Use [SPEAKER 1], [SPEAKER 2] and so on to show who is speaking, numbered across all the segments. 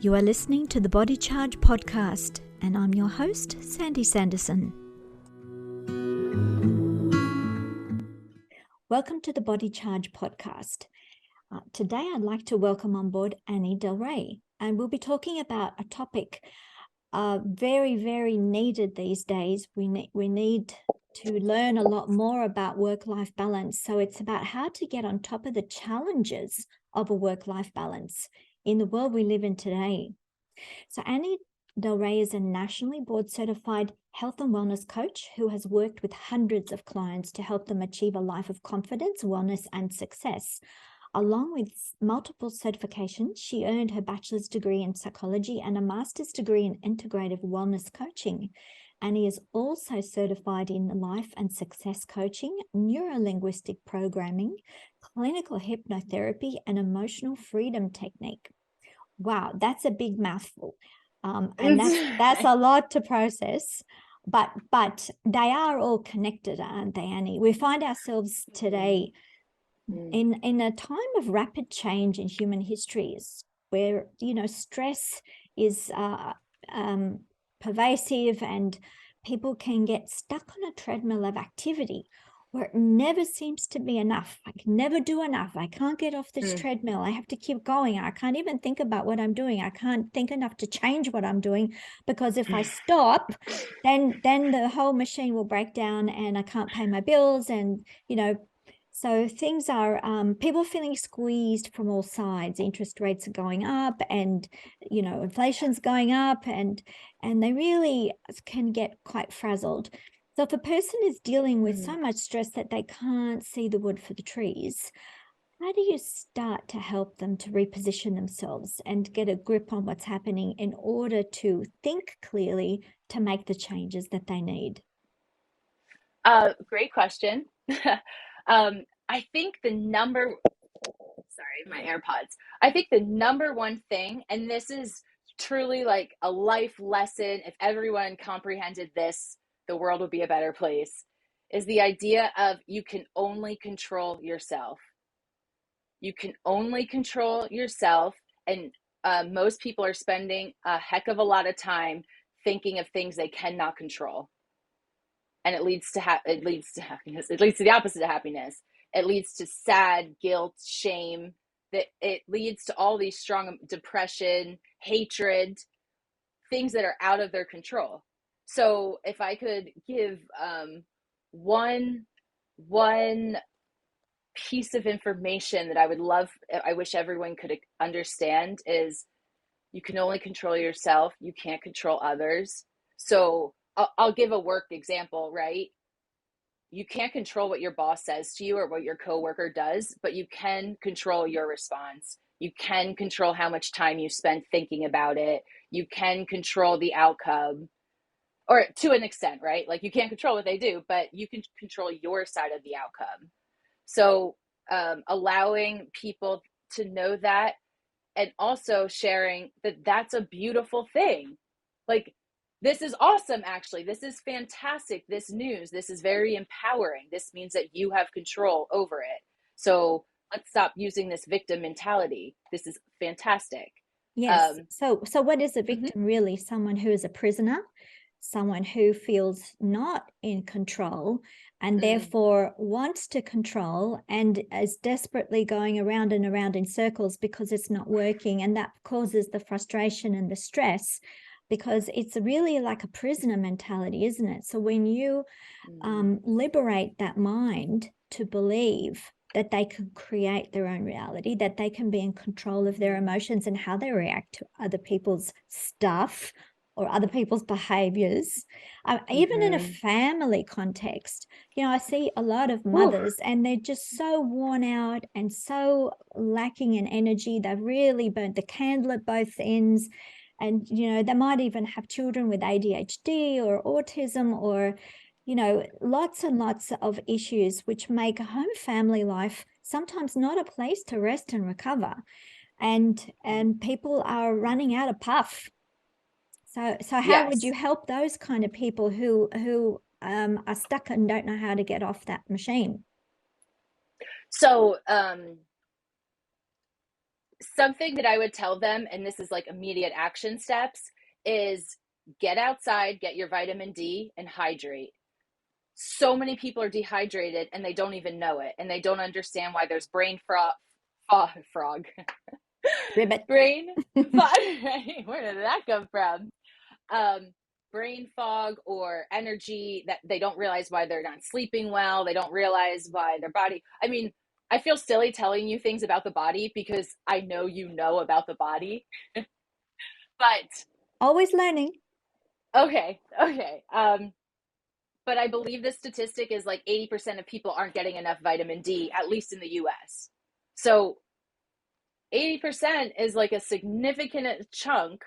[SPEAKER 1] You are listening to the Body Charge podcast, and I'm your host, Sandy Sanderson. Welcome to the Body Charge podcast. Today, I'd like to welcome on board Delre, and we'll be talking about a topic very, very needed these days. We need to learn a lot more about work-life balance. So it's about how to get on top of the challenges of a work-life balance in the world we live in today. So Delre is a nationally board certified health and wellness coach who has worked with hundreds of clients to help them achieve a life of confidence, wellness, and success. Along with multiple certifications, she earned her bachelor's degree in psychology and a master's degree in integrative wellness coaching. Annie is also certified in life and success coaching, neuro-linguistic programming, clinical hypnotherapy, and emotional freedom technique. Wow, that's a big mouthful. And that's a lot to process. But they are all connected, aren't they, Annie? We find ourselves today in a time of rapid change in human histories where, stress is pervasive and people can get stuck on a treadmill of activity where it never seems to be enough. I can never do enough. I can't get off this treadmill. I have to keep going. I can't even think about what I'm doing. I can't think enough to change what I'm doing, because if I stop, then the whole machine will break down and I can't pay my bills. And, so things are, people feeling squeezed from all sides. Interest rates are going up and, inflation's going up, and they really can get quite frazzled. So if a person is dealing with so much stress that they can't see the wood for the trees, how do you start to help them to reposition themselves and get a grip on what's happening in order to think clearly to make the changes that they need?
[SPEAKER 2] Great question. I think my AirPods. I think the number one thing, and this is truly like a life lesson, if everyone comprehended this, the world would be a better place, is the idea of you can only control yourself. You can only control yourself. And most people are spending a heck of a lot of time thinking of things they cannot control. And it leads to happiness. It leads to the opposite of happiness. It leads to sad, guilt, shame. That it leads to all these strong depression, hatred, things that are out of their control. So if I could give one piece of information that I wish everyone could understand, is you can only control yourself. You can't control others. So I'll give a work example, right? You can't control what your boss says to you or what your coworker does, but you can control your response. You can control how much time you spend thinking about it. You can control the outcome, or to an extent, right? Like you can't control what they do, but you can control your side of the outcome. So allowing people to know that, and also sharing that that's a beautiful thing. Like, this is awesome, actually. This is fantastic. This news, this is very empowering. This means that you have control over it. So let's stop using this victim mentality. This is fantastic.
[SPEAKER 1] Yes. So what is a victim really? Someone who is a prisoner, someone who feels not in control and therefore wants to control and is desperately going around and around in circles because it's not working. And that causes the frustration and the stress, because it's really like a prisoner mentality, isn't it? So when you liberate that mind to believe that they can create their own reality, that they can be in control of their emotions and how they react to other people's stuff or other people's behaviors, even in a family context. I see a lot of mothers and they're just so worn out and so lacking in energy. They've really burnt the candle at both ends. And, they might even have children with ADHD or autism or, lots and lots of issues, which make a home family life sometimes not a place to rest and recover. And people are running out of puff. So how would you help those kind of people who are stuck and don't know how to get off that machine?
[SPEAKER 2] So something that I would tell them, and this is like immediate action steps, is get outside, get your vitamin D, and hydrate. So many people are dehydrated and they don't even know it, and they don't understand why there's frog
[SPEAKER 1] Ribbit.
[SPEAKER 2] brain fog. Where did that come from? um, Brain fog or energy, that they don't realize why they're not sleeping well. They don't realize why their body. I mean, I feel silly telling you things about the body because I know you know about the body, but
[SPEAKER 1] Always learning.
[SPEAKER 2] okay, okay. But I believe this statistic is like 80% of people aren't getting enough vitamin D, at least in the US. So 80% is like a significant chunk.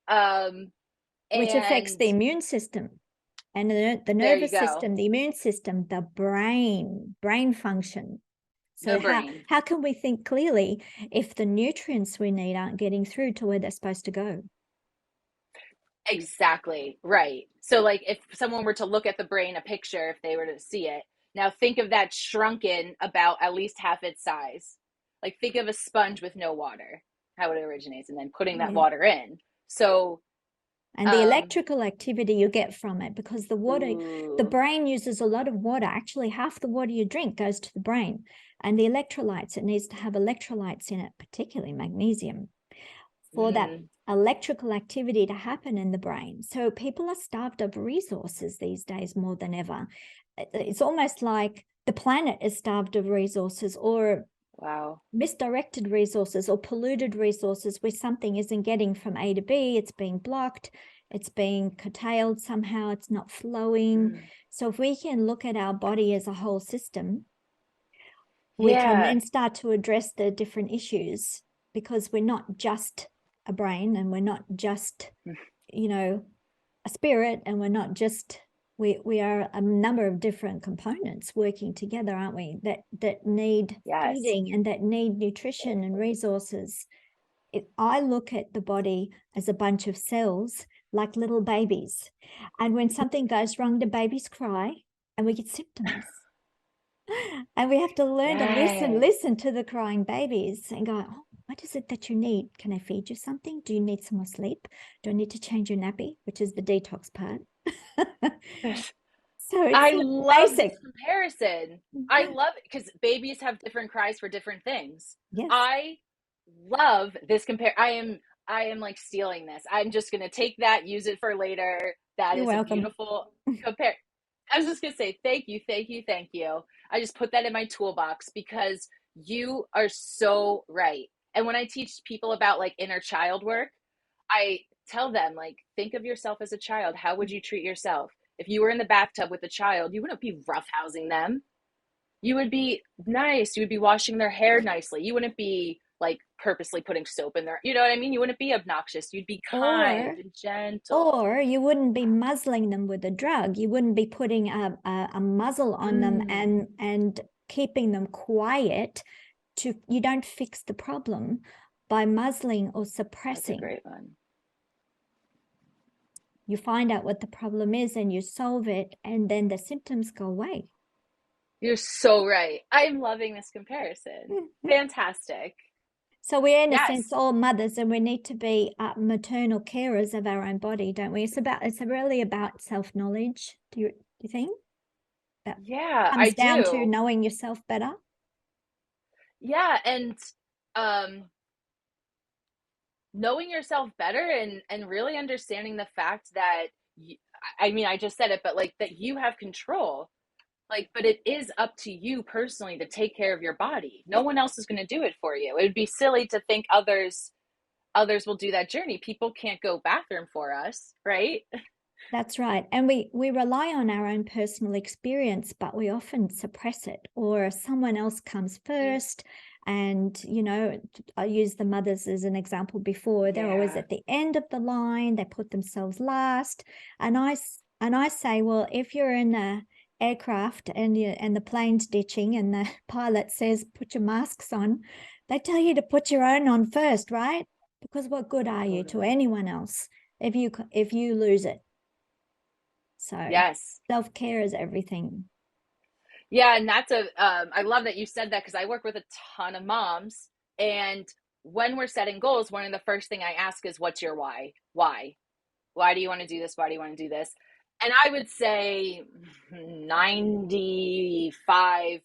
[SPEAKER 2] Um,
[SPEAKER 1] Which affects
[SPEAKER 2] and
[SPEAKER 1] the immune system and the
[SPEAKER 2] there you
[SPEAKER 1] nervous
[SPEAKER 2] go.
[SPEAKER 1] system, the immune system, the brain function.
[SPEAKER 2] The
[SPEAKER 1] So
[SPEAKER 2] brain.
[SPEAKER 1] how can we think clearly if the nutrients we need aren't getting through to where they're supposed to go?
[SPEAKER 2] Exactly. Right. So like if someone were to look at the brain, a picture, if they were to see it, now think of that shrunken about at least half its size. Like think of a sponge with no water, how it originates, and then putting that
[SPEAKER 1] Yeah.
[SPEAKER 2] water in. So,
[SPEAKER 1] And the electrical activity you get from it, because the water, the
[SPEAKER 2] ooh,
[SPEAKER 1] brain uses a lot of water. Actually, half the water you drink goes to the brain. And the electrolytes, it needs to have electrolytes in it, particularly magnesium, for that
[SPEAKER 2] mm,
[SPEAKER 1] electrical activity to happen in the brain. So people are starved of resources these days more than ever. It's almost like the planet is starved of resources, or
[SPEAKER 2] wow.
[SPEAKER 1] misdirected resources or polluted resources, where something isn't getting from A to B, it's being blocked, it's being curtailed somehow, it's not flowing.
[SPEAKER 2] Mm.
[SPEAKER 1] So if we can look at our body as a whole system, we can
[SPEAKER 2] Yeah.
[SPEAKER 1] then start to address the different issues, because we're not just a brain, and we're not just, you know, a spirit, and we're not just, we are a number of different components working together, aren't we, that need
[SPEAKER 2] Yes.
[SPEAKER 1] feeding and that need nutrition and resources. I look at the body as a bunch of cells, like little babies, and when something goes wrong, the babies cry and we get symptoms. And we have to learn to
[SPEAKER 2] Yes.
[SPEAKER 1] listen to the crying babies and go, oh, what is it that you need? Can I feed you something? Do you need some more sleep? Do I need to change your nappy, which is the detox part? So it's
[SPEAKER 2] I
[SPEAKER 1] so
[SPEAKER 2] love this
[SPEAKER 1] basic.
[SPEAKER 2] comparison. I love it because babies have different cries for different things.
[SPEAKER 1] Yes,
[SPEAKER 2] I love this compare. I am like stealing this. I'm just gonna take that, use it for later. That
[SPEAKER 1] you're
[SPEAKER 2] is a
[SPEAKER 1] welcome.
[SPEAKER 2] beautiful compare. I was just gonna say thank you, thank you, thank you. I just put that in my toolbox because you are so right. And when I teach people about like inner child work, I tell them, like, think of yourself as a child. How would you treat yourself? If you were in the bathtub with a child, you wouldn't be roughhousing them. You would be nice. You would be washing their hair nicely. You wouldn't be like purposely putting soap in there. You know what I mean? You wouldn't be obnoxious. You'd be kind
[SPEAKER 1] Or
[SPEAKER 2] and gentle.
[SPEAKER 1] or you wouldn't be muzzling them with a drug. You wouldn't be putting a muzzle on them
[SPEAKER 2] Mm,
[SPEAKER 1] and keeping them quiet. To, you don't fix the problem by muzzling or
[SPEAKER 2] that's a
[SPEAKER 1] suppressing.
[SPEAKER 2] great one.
[SPEAKER 1] You find out what the problem is and you solve it, and then the symptoms go away.
[SPEAKER 2] You're so right. I'm loving this comparison. Fantastic.
[SPEAKER 1] So we're, in a sense,
[SPEAKER 2] Yes.
[SPEAKER 1] all mothers, and we need to be maternal carers of our own body, don't we? It's really about self-knowledge. Do you think that
[SPEAKER 2] Yeah, I
[SPEAKER 1] comes down to
[SPEAKER 2] do.
[SPEAKER 1] knowing yourself better?
[SPEAKER 2] Yeah, and um knowing yourself better, and really understanding the fact that I mean, I just said it, but like that you have control. Like, but it is up to you personally to take care of your body. No one else is going to do it for you. It would be silly to think others will do that journey. People can't go bathroom for us, right?
[SPEAKER 1] That's right. And we rely on our own personal experience, but we often suppress it, or someone else comes first. And, I used the mothers as an example before. They're always
[SPEAKER 2] Yeah.
[SPEAKER 1] at the end of the line. They put themselves last. And I say, well, if you're in a aircraft and the plane's ditching and the pilot says, put your masks on, they tell you to put your own on first, right? Because what good are you to
[SPEAKER 2] Totally.
[SPEAKER 1] anyone else if you lose it? So
[SPEAKER 2] Yes.
[SPEAKER 1] self-care is everything.
[SPEAKER 2] Yeah, and that's I love that you said that because I work with a ton of moms, and when we're setting goals, one of the first thing I ask is, what's your why? Why do you want to do this? Why do you want to do this? And I would say 95,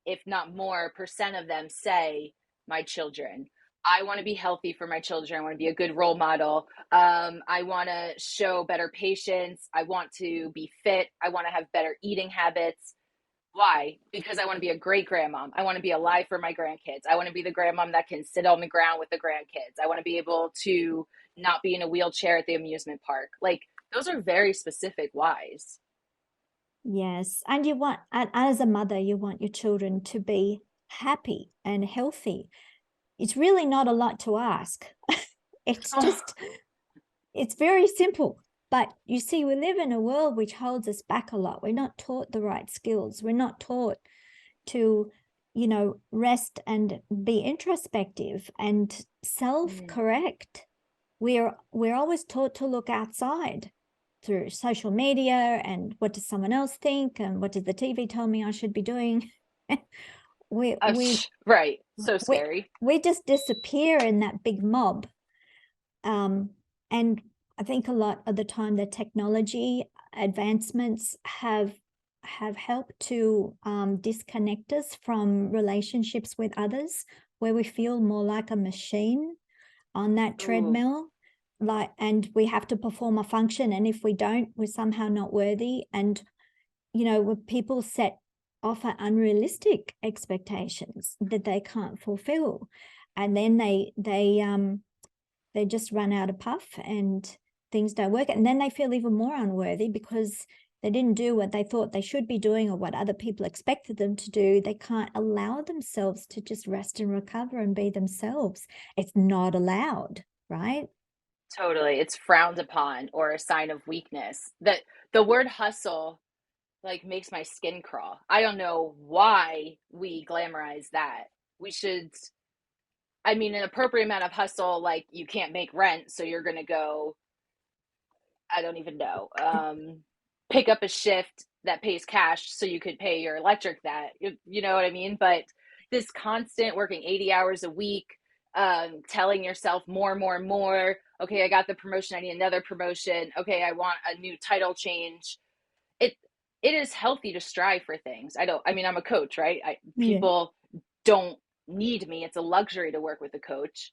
[SPEAKER 2] if not more, percent of them say my children. I want to be healthy for my children. I want to be a good role model. I want to show better patience. I want to be fit. I want to have better eating habits. Why? Because I want to be a great grandmom. I want to be alive for my grandkids. I want to be the grandmom that can sit on the ground with the grandkids. I want to be able to not be in a wheelchair at the amusement park. Like, those are very specific whys.
[SPEAKER 1] Yes. And you want, and as a mother, you want your children to be happy and healthy. It's really not a lot to ask. It's just, it's very simple. But you see, we live in a world which holds us back a lot. We're not taught the right skills. We're not taught to, rest and be introspective and self-correct. We're always taught to look outside through social media and what does someone else think and what does the TV tell me I should be doing. we we
[SPEAKER 2] right. So
[SPEAKER 1] we
[SPEAKER 2] scary.
[SPEAKER 1] we just disappear in that big mob. And I think a lot of the time the technology advancements have helped to disconnect us from relationships with others, where we feel more like a machine on that treadmill. And we have to perform a function, and if we don't, we're somehow not worthy. And when people offer unrealistic expectations that they can't fulfill, and then they just run out of puff and things don't work, and then they feel even more unworthy because they didn't do what they thought they should be doing or what other people expected them to do. They can't allow themselves to just rest and recover and be themselves. It's not allowed, right?
[SPEAKER 2] Totally. It's frowned upon or a sign of weakness. That the word hustle like makes my skin crawl. I don't know why we glamorize that. We should, I mean, an appropriate amount of hustle, like you can't make rent, so you're going to go, I don't even know, pick up a shift that pays cash so you could pay your electric that, you know what I mean? But this constant working 80 hours a week, telling yourself more, more, more. Okay, I got the promotion. I need another promotion. Okay, I want a new title change. It it is healthy to strive for things. I mean, I'm a coach, right?
[SPEAKER 1] Yeah.
[SPEAKER 2] People don't need me. It's a luxury to work with a coach.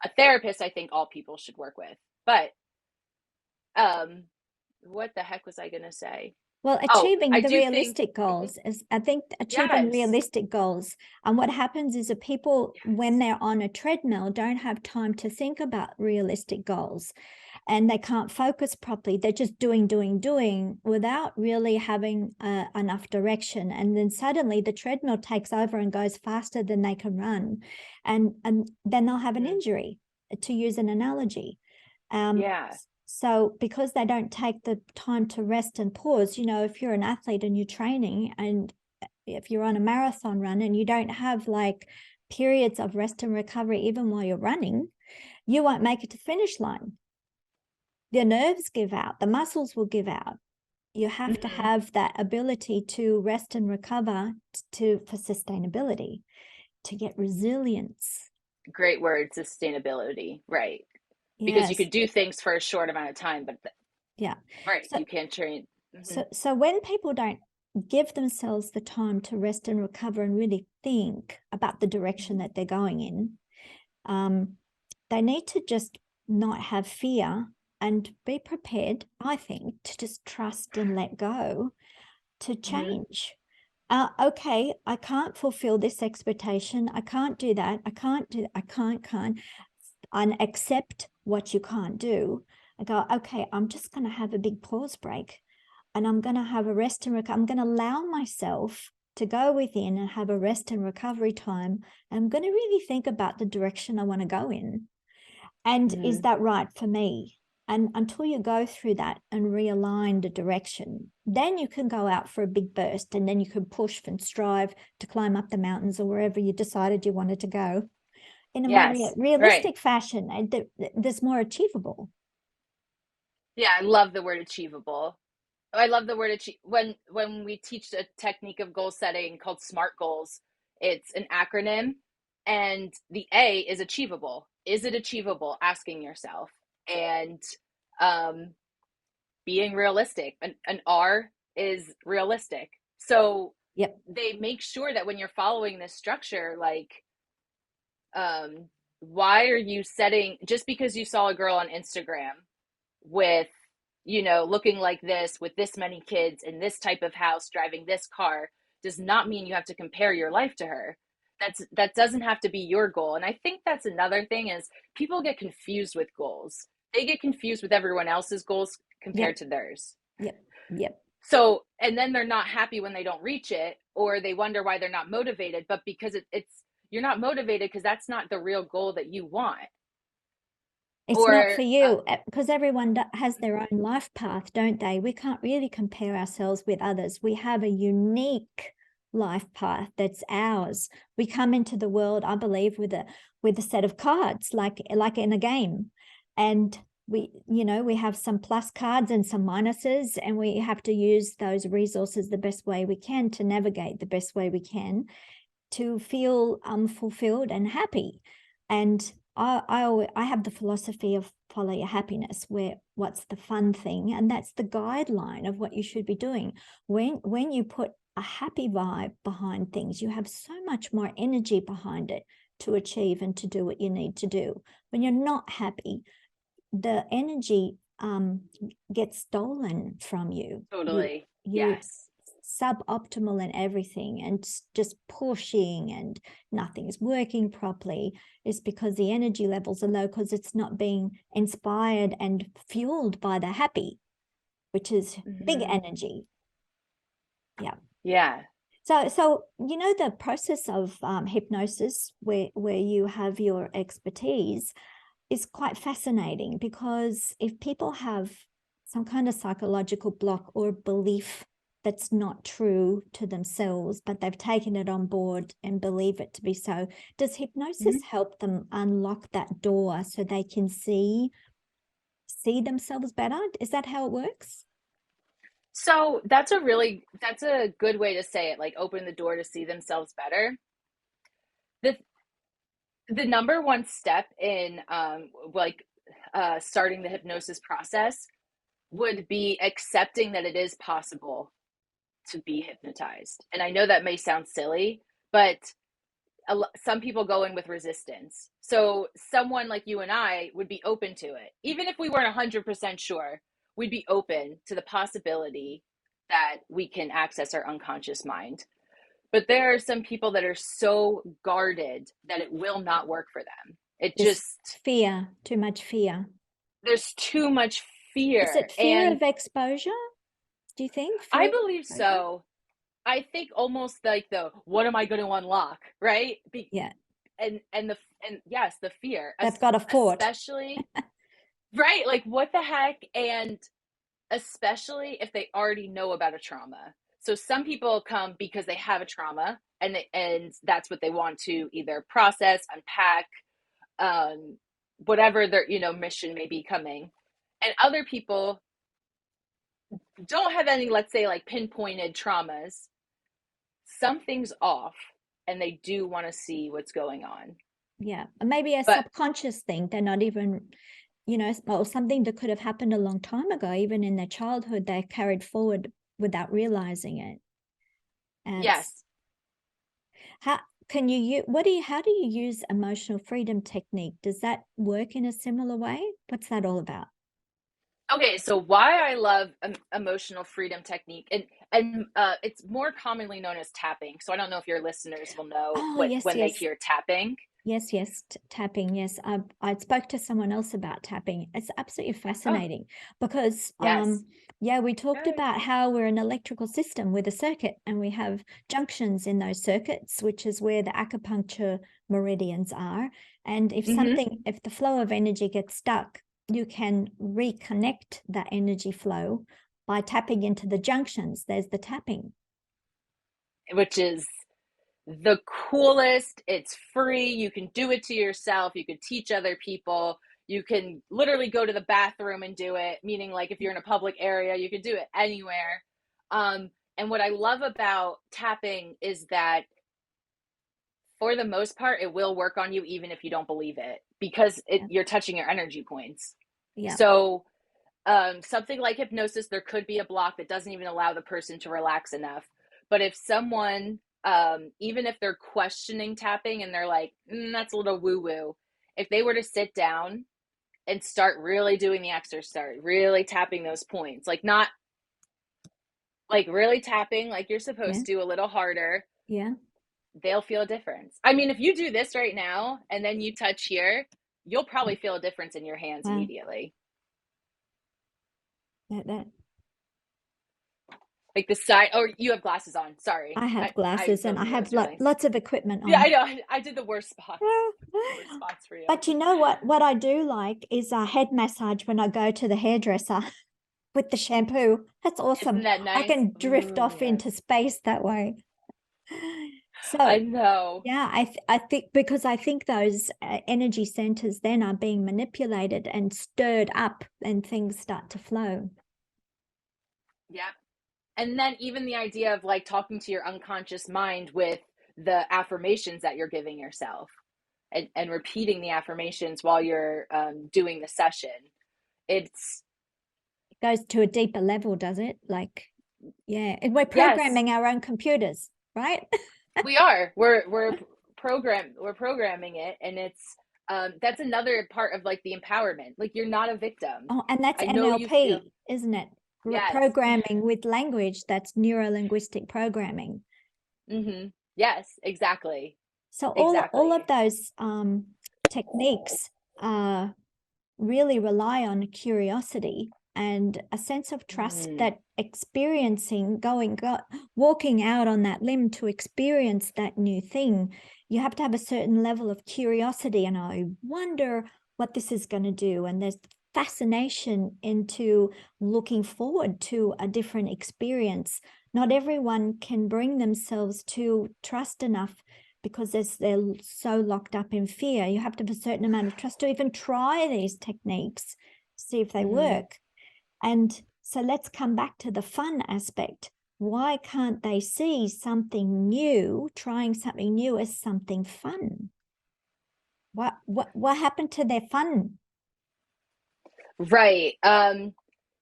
[SPEAKER 2] A therapist, I think all people should work with. But um what the heck was I going to say?
[SPEAKER 1] Well,
[SPEAKER 2] Oh,
[SPEAKER 1] achieving
[SPEAKER 2] I
[SPEAKER 1] the
[SPEAKER 2] do think
[SPEAKER 1] realistic goals is, I think, achieving
[SPEAKER 2] yes.
[SPEAKER 1] realistic goals. And what happens is that people, when
[SPEAKER 2] Yes.
[SPEAKER 1] they're on a treadmill, don't have time to think about realistic goals, and they can't focus properly. They're just doing, doing, doing without really having enough direction. And then suddenly the treadmill takes over and goes faster than they can run. And then they'll have an injury, to use an analogy.
[SPEAKER 2] Yeah.
[SPEAKER 1] So because they don't take the time to rest and pause, if you're an athlete and you're training, and if you're on a marathon run and you don't have like periods of rest and recovery, even while you're running, you won't make it to the finish line. The nerves give out, the muscles will give out. You have to have that ability to rest and recover for sustainability, to get resilience.
[SPEAKER 2] Great word, sustainability. Right. Because you
[SPEAKER 1] Yes.
[SPEAKER 2] could do things for a short amount of time, but
[SPEAKER 1] Yeah.
[SPEAKER 2] right,
[SPEAKER 1] So
[SPEAKER 2] you can't train.
[SPEAKER 1] so when people don't give themselves the time to rest and recover and really think about the direction that they're going in, they need to just not have fear and be prepared, I think, to just trust and let go to change. Okay, I can't fulfill this expectation. I can't do that. I can't do that. I can't. And accept what you can't do. I go, okay, I'm just going to have a big pause break, and I'm going to have a rest and recover. I'm going to allow myself to go within and have a rest and recovery time. And I'm going to really think about the direction I want to go in. And is that right for me? And until you go through that and realign the direction, then you can go out for a big burst, and then you can push and strive to climb up the mountains or wherever you decided you wanted to go in a more
[SPEAKER 2] Yes. Right.
[SPEAKER 1] realistic fashion, that's more achievable.
[SPEAKER 2] Yeah, I love the word achievable. I love the word achieve. When we teach a technique of goal setting called SMART goals, it's an acronym. And the A is achievable. Is it achievable? Asking yourself. And um, being realistic. An R is realistic. So
[SPEAKER 1] Yep.
[SPEAKER 2] they make sure that when you're following this structure, like, why are you setting, just because you saw a girl on Instagram with, looking like this, with this many kids in this type of house, driving this car, does not mean you have to compare your life to her. That doesn't have to be your goal. And I think that's another thing, is people get confused with goals. They get confused with everyone else's goals compared
[SPEAKER 1] Yep.
[SPEAKER 2] to theirs.
[SPEAKER 1] Yep. Yep.
[SPEAKER 2] So, and then they're not happy when they don't reach it, or they wonder why they're not motivated. But because it's, you're not motivated because that's not the real goal that you want.
[SPEAKER 1] It's not
[SPEAKER 2] Or
[SPEAKER 1] for you, because everyone has their own life path, don't they? We can't really compare ourselves with others. We have a unique life path that's ours. We come into the world, I believe, with a set of cards, like in a game, and we have some plus cards and some minuses, and we have to use those resources the best way we can to navigate the best way we can to feel fulfilled and happy. And I have the philosophy of follow your happiness, where what's the fun thing, and that's the guideline of what you should be doing. When you put a happy vibe behind things, you have so much more energy behind it to achieve and to do what you need to do. When you're not happy, the energy gets stolen from you.
[SPEAKER 2] totally,
[SPEAKER 1] You
[SPEAKER 2] yes.
[SPEAKER 1] suboptimal in everything and just pushing and nothing's working properly, is because the energy levels are low, because it's not being inspired and fueled by the happy, which is big energy. Yeah.
[SPEAKER 2] Yeah.
[SPEAKER 1] So the process of hypnosis, where you have your expertise, is quite fascinating, because if people have some kind of psychological block or belief that's not true to themselves, but they've taken it on board and believe it to be so, does hypnosis help them unlock that door so they can see themselves better? Is that how it works?
[SPEAKER 2] So that's a good way to say it, like open the door to see themselves better. The the number one step in starting the hypnosis process would be accepting that it is possible to be hypnotized. And I know that may sound silly, but some people go in with resistance. So someone like you and I would be open to it. Even if we weren't 100% sure, we'd be open to the possibility that we can access our unconscious mind. But there are some people that are so guarded that it will not work for them. It
[SPEAKER 1] There's
[SPEAKER 2] just,
[SPEAKER 1] fear, too much fear.
[SPEAKER 2] there's too much
[SPEAKER 1] Is
[SPEAKER 2] fear.
[SPEAKER 1] it fear
[SPEAKER 2] And
[SPEAKER 1] of exposure? Do you think
[SPEAKER 2] I
[SPEAKER 1] fear of
[SPEAKER 2] believe
[SPEAKER 1] exposure?
[SPEAKER 2] so. I think almost like the what am I going to unlock, right?
[SPEAKER 1] Yeah,
[SPEAKER 2] And yes, the fear,
[SPEAKER 1] they've got a fort.
[SPEAKER 2] especially, right? Like what the heck? And especially if they already know about a trauma. So some people come because they have a trauma, and that's what they want to either process, unpack, um, whatever their mission may be coming. And other people don't have any, let's say, like pinpointed traumas. Something's off, and they do want to see what's going on.
[SPEAKER 1] Yeah, maybe a
[SPEAKER 2] But
[SPEAKER 1] subconscious thing. They're not even, or something that could have happened a long time ago, even in their childhood, they carried forward without realizing it. And it's
[SPEAKER 2] yes.
[SPEAKER 1] how how do you use emotional freedom technique? Does that work in a similar way? What's that all about?
[SPEAKER 2] Okay, so why I love emotional freedom technique, and it's more commonly known as tapping. So I don't know if your listeners will know
[SPEAKER 1] Oh,
[SPEAKER 2] what
[SPEAKER 1] yes,
[SPEAKER 2] when they
[SPEAKER 1] yes.
[SPEAKER 2] hear tapping.
[SPEAKER 1] Yes, tapping. Yes, I spoke to someone else about tapping. It's absolutely
[SPEAKER 2] Oh,
[SPEAKER 1] fascinating, because
[SPEAKER 2] yes.
[SPEAKER 1] yeah, we talked
[SPEAKER 2] Good.
[SPEAKER 1] about how we're an electrical system with a circuit, and we have junctions in those circuits, which is where the acupuncture meridians are. And if the flow of energy gets stuck, you can reconnect that energy flow by tapping into the junctions. There's the tapping.
[SPEAKER 2] Which is the coolest. It's free. You can do it to yourself. You can teach other people. You can literally go to the bathroom and do it, meaning like if you're in a public area, you can do it anywhere. And what I love about tapping is that for the most part, it will work on you even if you don't believe it, because
[SPEAKER 1] Yeah.
[SPEAKER 2] you're touching your energy points.
[SPEAKER 1] Yeah.
[SPEAKER 2] So something like hypnosis, there could be a block that doesn't even allow the person to relax enough. But if someone, even if they're questioning tapping and they're like, that's a little woo woo, if they were to sit down and start really doing the exercise, really tapping those points, like not like really tapping like you're
[SPEAKER 1] Yeah.
[SPEAKER 2] supposed to, a little harder,
[SPEAKER 1] Yeah.
[SPEAKER 2] they'll feel a difference. I mean, if you do this right now and then you touch here, you'll probably feel a difference in your hands
[SPEAKER 1] Wow.
[SPEAKER 2] immediately.
[SPEAKER 1] That
[SPEAKER 2] Like the side, oh, you have glasses on. Sorry.
[SPEAKER 1] I have
[SPEAKER 2] I
[SPEAKER 1] glasses and
[SPEAKER 2] don't
[SPEAKER 1] I
[SPEAKER 2] think I
[SPEAKER 1] have
[SPEAKER 2] was really.
[SPEAKER 1] lots of equipment
[SPEAKER 2] Yeah, I
[SPEAKER 1] on.
[SPEAKER 2] know. I did the worst spots. Worst spots for you.
[SPEAKER 1] But you know what I do like is a head massage when I go to the hairdresser with the shampoo. That's awesome.
[SPEAKER 2] Isn't that
[SPEAKER 1] I
[SPEAKER 2] nice?
[SPEAKER 1] can drift
[SPEAKER 2] Ooh,
[SPEAKER 1] off
[SPEAKER 2] yes.
[SPEAKER 1] into space that way.
[SPEAKER 2] I
[SPEAKER 1] So,
[SPEAKER 2] know.
[SPEAKER 1] yeah, I think because I think those energy centers then are being manipulated and stirred up and things start to flow.
[SPEAKER 2] Yeah. And then even the idea of like talking to your unconscious mind with the affirmations that you're giving yourself, and repeating the affirmations while you're doing the session. It's,
[SPEAKER 1] It goes to a deeper level, does it? Like, yeah, and we're
[SPEAKER 2] yes,
[SPEAKER 1] programming our own computers, right?
[SPEAKER 2] we are. We're programming it, and it's that's another part of like the empowerment. Like you're not a victim.
[SPEAKER 1] Oh, and that's
[SPEAKER 2] I know you feel,
[SPEAKER 1] NLP, isn't it?
[SPEAKER 2] yes.
[SPEAKER 1] Programming with language, that's neuro-linguistic programming.
[SPEAKER 2] Yes, exactly.
[SPEAKER 1] So all of
[SPEAKER 2] Exactly.
[SPEAKER 1] those techniques really rely on curiosity and a sense of trust
[SPEAKER 2] Mm,
[SPEAKER 1] that walking out on that limb to experience that new thing, you have to have a certain level of curiosity. And I wonder what this is going to do. And there's fascination into looking forward to a different experience. Not everyone can bring themselves to trust enough because they're so locked up in fear. You have to have a certain amount of trust to even try these techniques, see if they
[SPEAKER 2] mm.
[SPEAKER 1] work. And so let's come back to the fun aspect. Why can't they see something new, trying something new as something fun? What happened to their fun?
[SPEAKER 2] Right.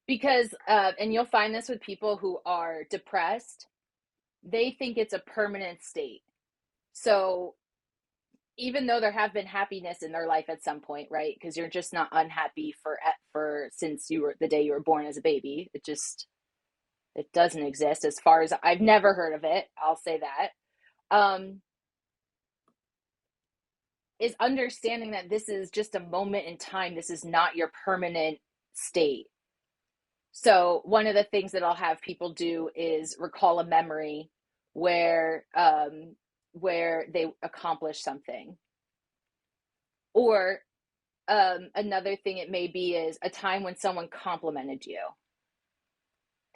[SPEAKER 2] Because and you'll find this with people who are depressed, they think it's a permanent state. So even though there have been happiness in their life at some point, right? Because you're just not unhappy for since you were the day you were born as a baby. It doesn't exist as far as I've never heard of it. I'll say that. Um, is understanding that this is just a moment in time. This is not your permanent state. So one of the things that I'll have people do is recall a memory where where they accomplish something. Or another thing it may be is a time when someone complimented you,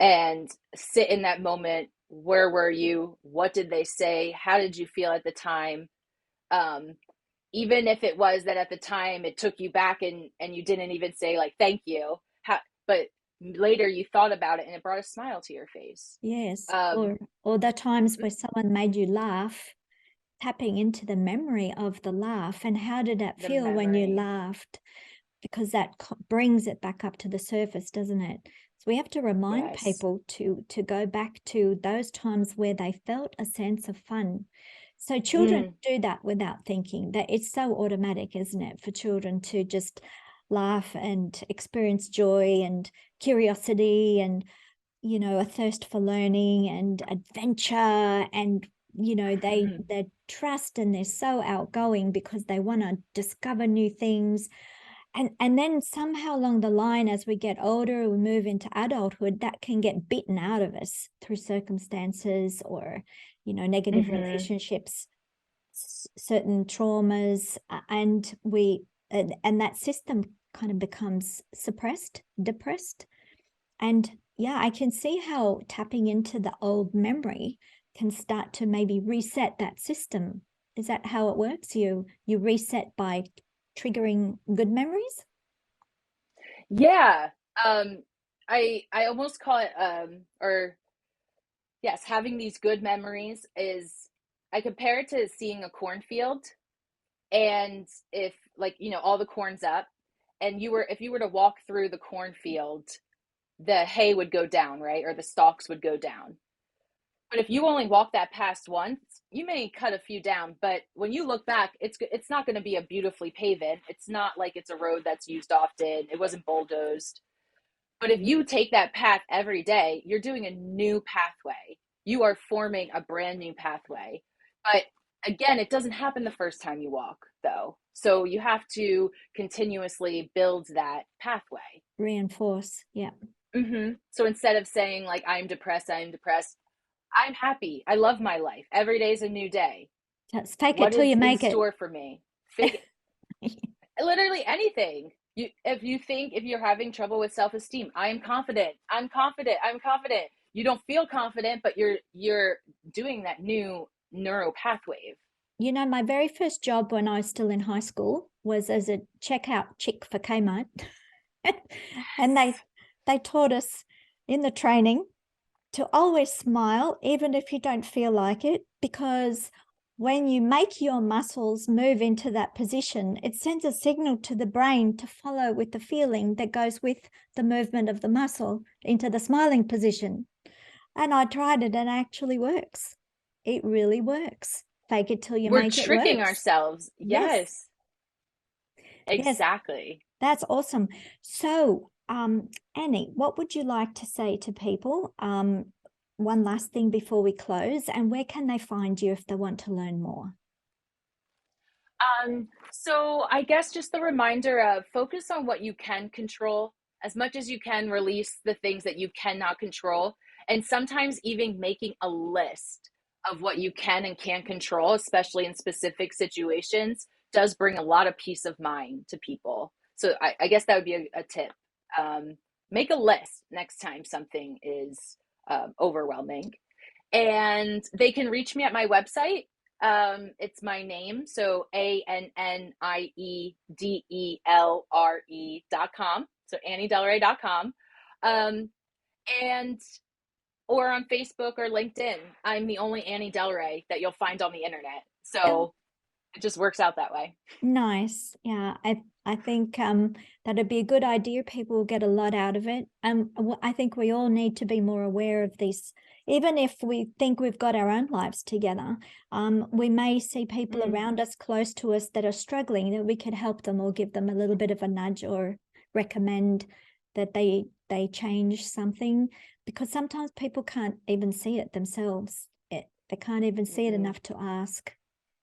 [SPEAKER 2] and sit in that moment. Where were you? What did they say? How did you feel at the time? Um, Even if it was that at the time it took you back, and you didn't even say like thank you, but later you thought about it and it brought a smile to your face.
[SPEAKER 1] Yes,
[SPEAKER 2] Um,
[SPEAKER 1] or the times where someone made you laugh, tapping into the memory of the laugh and how did that
[SPEAKER 2] the
[SPEAKER 1] feel when you
[SPEAKER 2] memory.
[SPEAKER 1] laughed? Because that brings it back up to the surface, doesn't it? So we have to remind
[SPEAKER 2] Yes.
[SPEAKER 1] people to go back to those times where they felt a sense of fun. So children
[SPEAKER 2] Mm,
[SPEAKER 1] do that without thinking. That it's so automatic, isn't it, for children to just laugh and experience joy and curiosity and a thirst for learning and adventure, and they trust and they're so outgoing because they want to discover new things. And then somehow along the line, as we get older, we move into adulthood, that can get bitten out of us through circumstances or negative
[SPEAKER 2] mm-hmm.
[SPEAKER 1] relationships, certain traumas, and that system kind of becomes suppressed, depressed. And yeah, I can see how tapping into the old memory can start to maybe reset that system. Is that how it works? You reset by triggering good memories?
[SPEAKER 2] Yeah. Um, I almost call it or yes, having these good memories is I compare it to seeing a cornfield, and if, like, all the corn's up, and if you were to walk through the cornfield, the hay would go down, right? Or the stalks would go down. But if you only walk that past once, you may cut a few down, but when you look back, it's not going to be a beautifully paved. It's not like it's a road that's used often. It wasn't bulldozed. But if you take that path every day, you're doing a new pathway. You are forming a brand new pathway. But again, it doesn't happen the first time you walk, though. So you have to continuously build that pathway.
[SPEAKER 1] Reinforce. Yeah.
[SPEAKER 2] So instead of saying, like, I'm depressed, I'm happy. I love my life. Every day is a new day.
[SPEAKER 1] Just fake
[SPEAKER 2] What
[SPEAKER 1] it till
[SPEAKER 2] is
[SPEAKER 1] you make
[SPEAKER 2] in
[SPEAKER 1] it.
[SPEAKER 2] store for me? Fake it. Literally anything. If you're having trouble with self-esteem, I am confident. I'm confident. I'm confident. You don't feel confident, but you're doing that new neuro pathway.
[SPEAKER 1] My very first job when I was still in high school was as a checkout chick for Kmart. And they taught us in the training to always smile, even if you don't feel like it, because when you make your muscles move into that position, it sends a signal to the brain to follow with the feeling that goes with the movement of the muscle into the smiling position. And I tried it and it actually works. It really works. Fake it till you
[SPEAKER 2] We're
[SPEAKER 1] make it
[SPEAKER 2] tricking
[SPEAKER 1] works.
[SPEAKER 2] ourselves. Yes. Exactly.
[SPEAKER 1] Yes, that's awesome. So, Annie, what would you like to say to people? One last thing before we close, and where can they find you if they want to learn more?
[SPEAKER 2] So I guess just the reminder of focus on what you can control as much as you can, release the things that you cannot control. And sometimes even making a list of what you can and can't control, especially in specific situations, does bring a lot of peace of mind to people. So I guess that would be a tip. Make a list next time something is overwhelming. And they can reach me at my website. It's my name, so ANNIEDELRE.com. So AnnieDelre.com. And or on Facebook or LinkedIn. I'm the only Annie Delre that you'll find on the internet. So it just works out that way.
[SPEAKER 1] Nice. Yeah, I think that'd be a good idea. People will get a lot out of it. I think we all need to be more aware of this. Even if we think we've got our own lives together, we may see people around us, close to us, that are struggling, that we could help them or give them a little bit of a nudge or recommend that they change something, because sometimes people can't even see it themselves. They can't even see it enough to ask.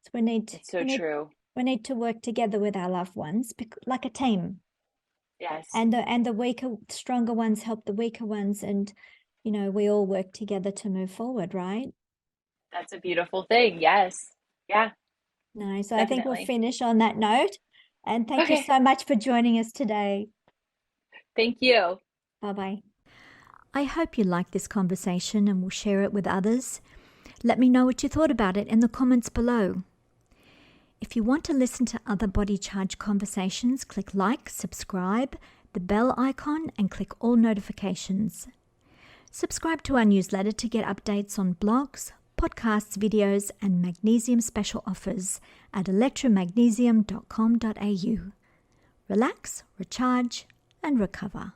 [SPEAKER 1] So we need
[SPEAKER 2] It's so true.
[SPEAKER 1] We need to work together with our loved ones, like a team.
[SPEAKER 2] Yes.
[SPEAKER 1] And the weaker, stronger ones help the weaker ones, and we all work together to move forward, right?
[SPEAKER 2] That's a beautiful thing. Yes. Yeah.
[SPEAKER 1] No, so definitely. I think we'll
[SPEAKER 2] Definitely.
[SPEAKER 1] finish on that note. And thank you so much for joining us today.
[SPEAKER 2] Thank you.
[SPEAKER 1] Bye-bye. I hope you liked this conversation and will share it with others. Let me know what you thought about it in the comments below. If you want to listen to other Body Charge conversations, click like, subscribe, the bell icon, and click all notifications. Subscribe to our newsletter to get updates on blogs, podcasts, videos, and magnesium special offers at electromagnesium.com.au. Relax, recharge, and recover.